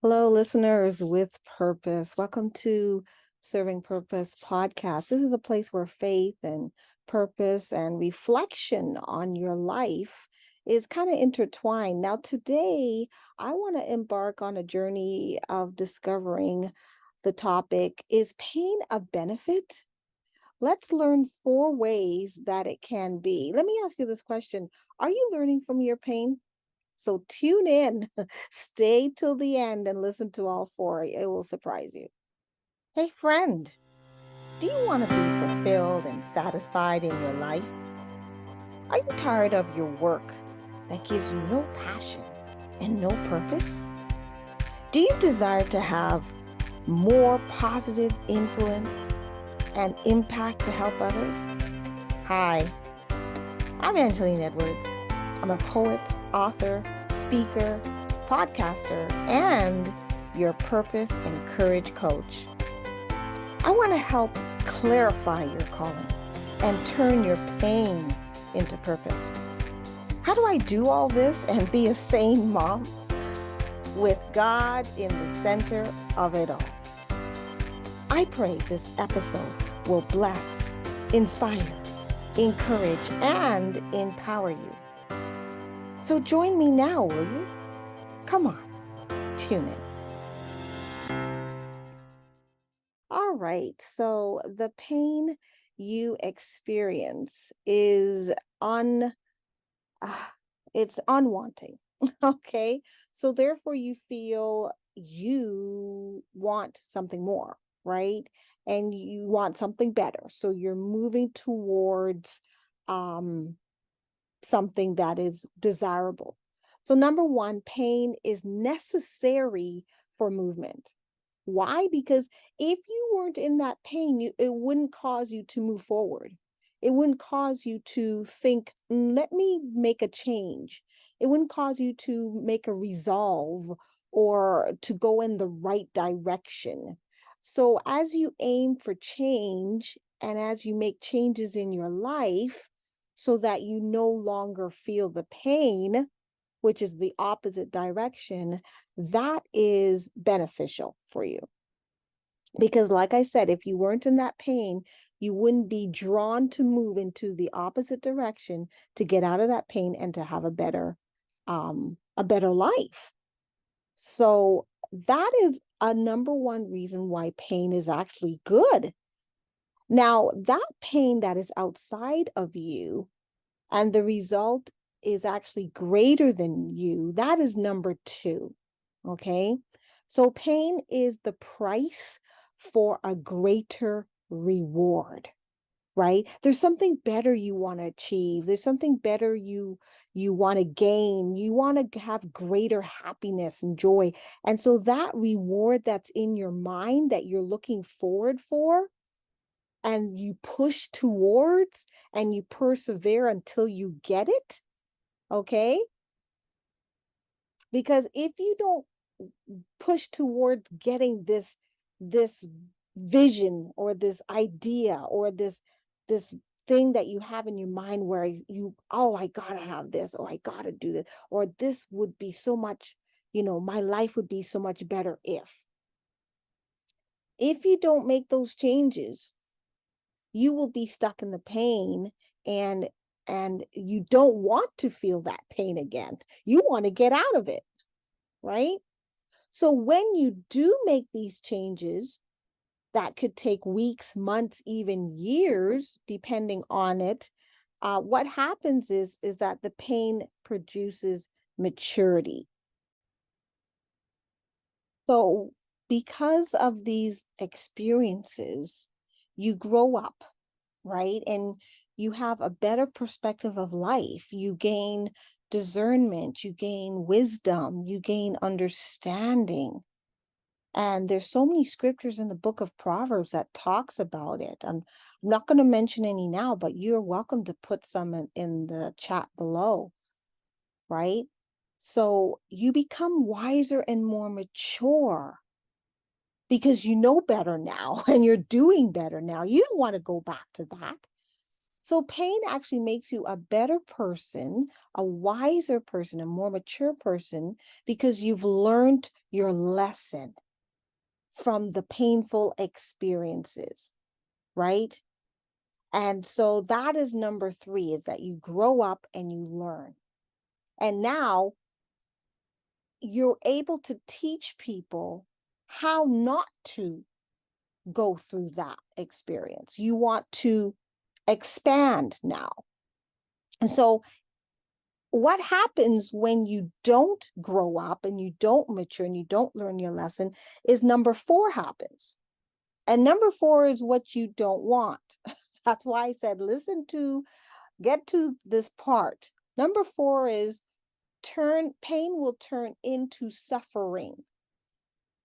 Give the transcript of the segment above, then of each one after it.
Hello, listeners with purpose. Welcome to Serving Purpose podcast. This is a place where faith and purpose and reflection on your life is kind of intertwined. Now, today, I want to embark on a journey of discovering the topic: is pain a benefit? Let's learn 4 ways that it can be. Let me ask you this question. Are you learning from your pain? So tune in, stay till the end and listen to all 4. It will surprise you. Hey, friend, do you want to be fulfilled and satisfied in your life? Are you tired of your work that gives you no passion and no purpose? Do you desire to have more positive influence and impact to help others? Hi, I'm Angeline Edwards. I'm a poet, author, speaker, podcaster, and your purpose and courage coach. I want to help clarify your calling and turn your pain into purpose. How do I do all this and be a sane mom with God in the center of it all? I pray this episode will bless, inspire, encourage, and empower you. So join me now, will you? Come on, tune in. All right, so the pain you experience is it's unwanting. Okay, so therefore you feel you want something more, right? And you want something better. So you're moving towards something that is desirable. So number one, pain is necessary for movement. Why? Because if you weren't in that pain, it wouldn't cause you to move forward. It wouldn't cause you to think, let me make a change. It wouldn't cause you to make a resolve or to go in the right direction. So as you aim for change and as you make changes in your life, so that you no longer feel the pain, which is the opposite direction, that is beneficial for you. Because, like I said, if you weren't in that pain, you wouldn't be drawn to move into the opposite direction to get out of that pain and to have a better life. So that is a number one reason why pain is actually good. Now, that pain that is outside of you and the result is actually greater than you, that is number 2. Okay. So pain is the price for a greater reward, right? There's something better you want to achieve. There's something better you want to gain. You want to have greater happiness and joy. And so that reward that's in your mind that you're looking forward for, and you push towards and you persevere until you get it, okay? Because if you don't push towards getting this vision or this idea or this thing that you have in your mind where oh, I gotta have this, or I gotta do this, or this would be so much, my life would be so much better if you don't make those changes, you will be stuck in the pain, and you don't want to feel that pain again. You want to get out of it, right? So when you do make these changes, that could take weeks, months, even years, depending on it. What happens is that the pain produces maturity. So because of these experiences, you grow up, right? And you have a better perspective of life. You gain discernment, you gain wisdom, you gain understanding. And there's so many scriptures in the book of Proverbs that talks about it. I'm not going to mention any now, but you're welcome to put some in the chat below, right? So you become wiser and more mature because you know better now and you're doing better now. You don't want to go back to that. So pain actually makes you a better person, a wiser person, a more mature person, because you've learned your lesson from the painful experiences, right? And so that is number 3, is that you grow up and you learn. And now you're able to teach people how not to go through that experience. You want to expand now. And so what happens when you don't grow up and you don't mature and you don't learn your lesson is number 4 happens. And number 4 is what you don't want. That's why I said, get to this part. Number 4 is pain will turn into suffering.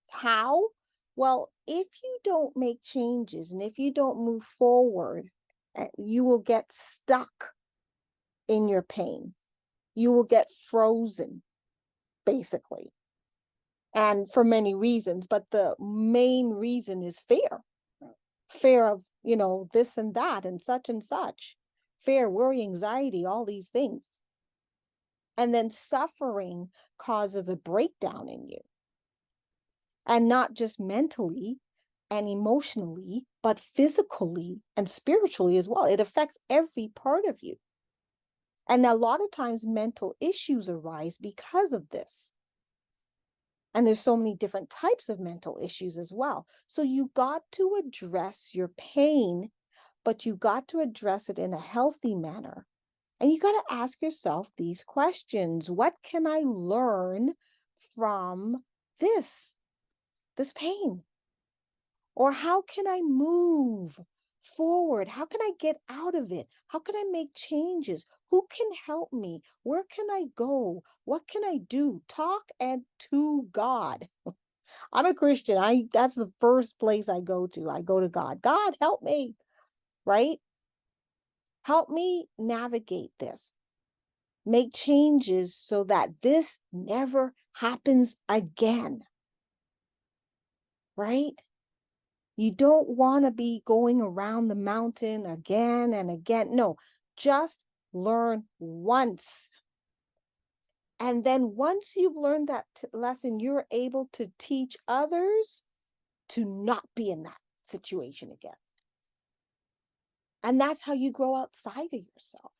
How? Well, if you don't make changes and if you don't move forward, you will get stuck in your pain. You will get frozen, basically. And for many reasons, but the main reason is fear. Fear of, this and that and such. Fear, worry, anxiety, all these things. And then suffering causes a breakdown in you. And not just mentally and emotionally, but physically and spiritually as well. It affects every part of you. And a lot of times mental issues arise because of this. And there's so many different types of mental issues as well. So you got to address your pain, but you got to address it in a healthy manner. And you got to ask yourself these questions. What can I learn from this pain? Or how can I move forward? How can I get out of it? How can I make changes? Who can help me? Where can I go? What can I do? Talk to God. I'm a Christian. That's the first place I go to. I go to God. God, help me, right? Help me navigate this. Make changes so that this never happens again, right? You don't want to be going around the mountain again and again. No, just learn once. And then once you've learned that lesson, you're able to teach others to not be in that situation again. And that's how you grow outside of yourself.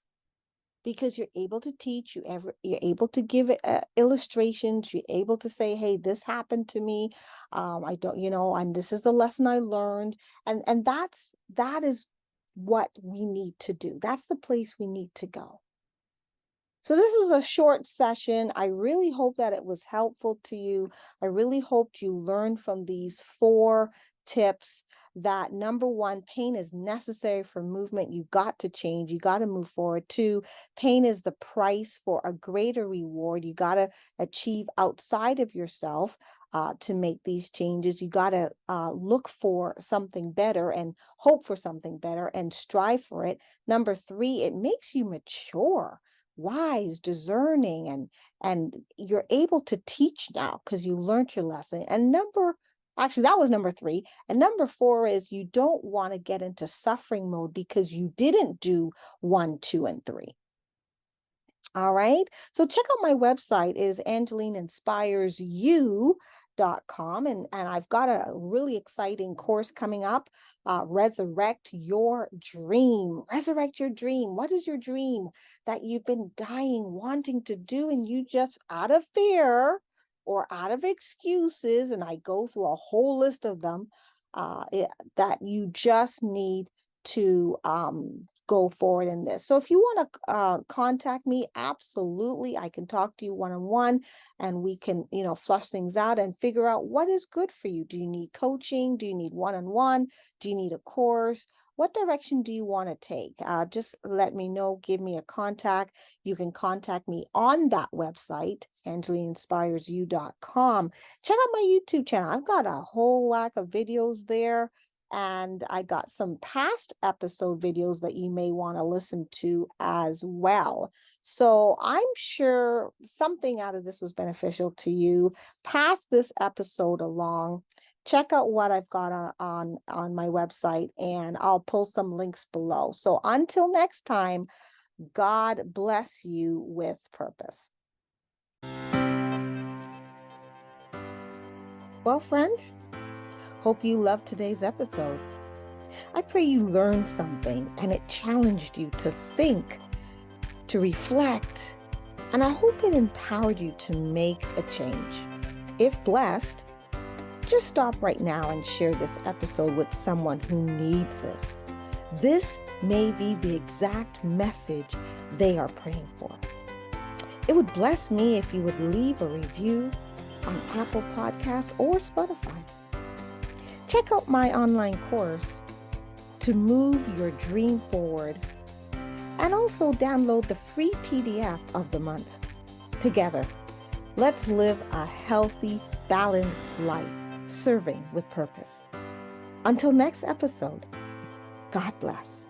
Because you're able to teach, you're able to give illustrations, you're able to say, hey, this happened to me. I don't, and this is the lesson I learned. And that is what we need to do. That's the place we need to go. So this was a short session. I really hope that it was helpful to you. I really hoped you learned from these 4 tips that number 1, pain is necessary for movement. You got to change. You got to move forward. 2, pain is the price for a greater reward. You got to achieve outside of yourself to make these changes. You got to look for something better and hope for something better and strive for it. Number 3, it makes you mature, wise, discerning, and you're able to teach now because you learned your lesson. And that was number 3. And number 4 is you don't want to get into suffering mode because you didn't do 1, 2, and 3. All right. So check out my website is angelineinspiresyou.com. And I've got a really exciting course coming up. Resurrect your dream. Resurrect your dream. What is your dream that you've been dying, wanting to do, and you just out of fear or out of excuses, and I go through a whole list of them, that you just need to go forward in this. So if you want to contact me, absolutely, I can talk to you one-on-one and we can, flush things out and figure out what is good for you. Do you need coaching? Do you need one-on-one? Do you need a course? What direction do you want to take? Just let me know. Give me a contact. You can contact me on that website, angelineinspiresyou.com. Check out my YouTube channel. I've got a whole whack of videos there. And I got some past episode videos that you may want to listen to as well. So I'm sure something out of this was beneficial to you. Pass this episode along. Check out what I've got on my website, and I'll pull some links below. So until next time, God bless you with purpose. Well, friend, hope you loved today's episode. I pray you learned something and it challenged you to think, to reflect, and I hope it empowered you to make a change. If blessed, just stop right now and share this episode with someone who needs this. This may be the exact message they are praying for. It would bless me if you would leave a review on Apple Podcasts or Spotify. Check out my online course to move your dream forward, and also download the free PDF of the month. Together, let's live a healthy, balanced life, serving with purpose. Until next episode, God bless.